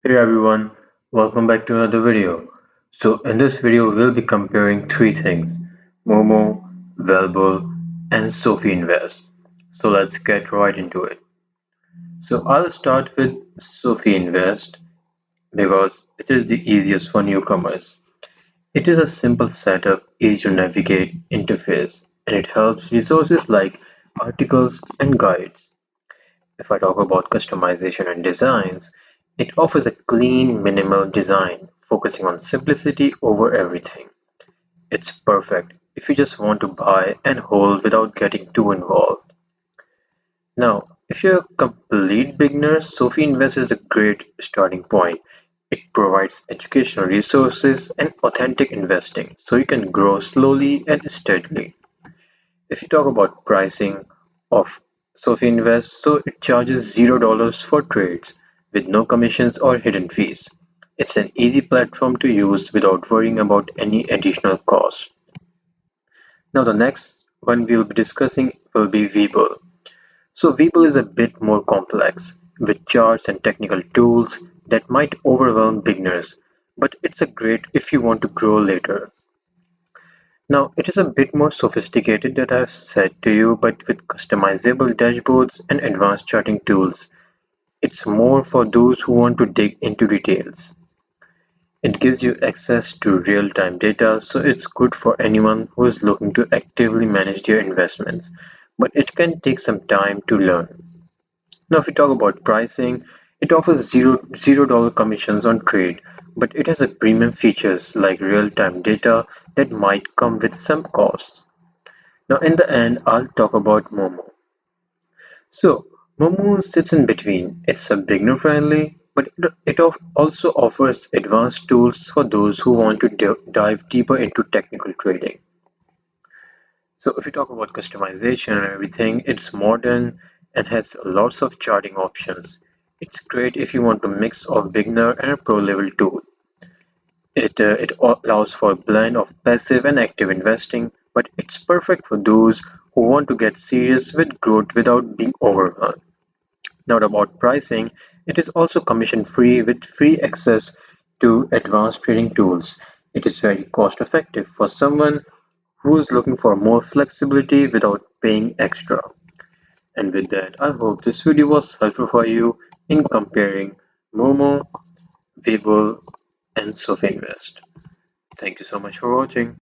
Hey everyone, welcome back to another video. So in this video we'll be comparing three things: Moomoo, Webull, and SoFi Invest. So let's get right into it. So I'll start with SoFi Invest because it is the easiest for newcomers. It is a simple setup, easy to navigate interface, and it helps resources like articles and guides. If I talk about customization and designs, it offers a clean, minimal design, focusing on simplicity over everything. It's perfect if you just want to buy and hold without getting too involved. Now, if you're a complete beginner, Sophie Invest is a great starting point. It provides educational resources and authentic investing, so you can grow slowly and steadily. If you talk about pricing of SoFi Invest, so it charges $0 for trades with no commissions or hidden fees. It's an easy platform to use without worrying about any additional cost. Now the next one we'll be discussing will be Webull. So Webull is a bit more complex with charts and technical tools that might overwhelm beginners, but it's a great if you want to grow later. Now, it is a bit more sophisticated that I've said to you, but with customizable dashboards and advanced charting tools, it's more for those who want to dig into details. It gives you access to real-time data, so it's good for anyone who is looking to actively manage their investments, but it can take some time to learn. Now, if we talk about pricing, it offers $0 commissions on trade, but it has a premium features like real-time data that might come with some costs. Now, in the end, I'll talk about Moomoo. So, Moomoo sits in between. It's a beginner friendly, but it also offers advanced tools for those who want to dive deeper into technical trading. So, if you talk about customization and everything, it's modern and has lots of charting options. It's great if you want a mix of beginner and a pro level tool. It allows for a blend of passive and active investing, but it's perfect for those who want to get serious with growth without being overwhelmed. Now about pricing, it is also commission free with free access to advanced trading tools. It is very cost effective for someone who is looking for more flexibility without paying extra. And with that, I hope this video was helpful for you in comparing Momo, Webull, and SoFi Invest. Thank you so much for watching.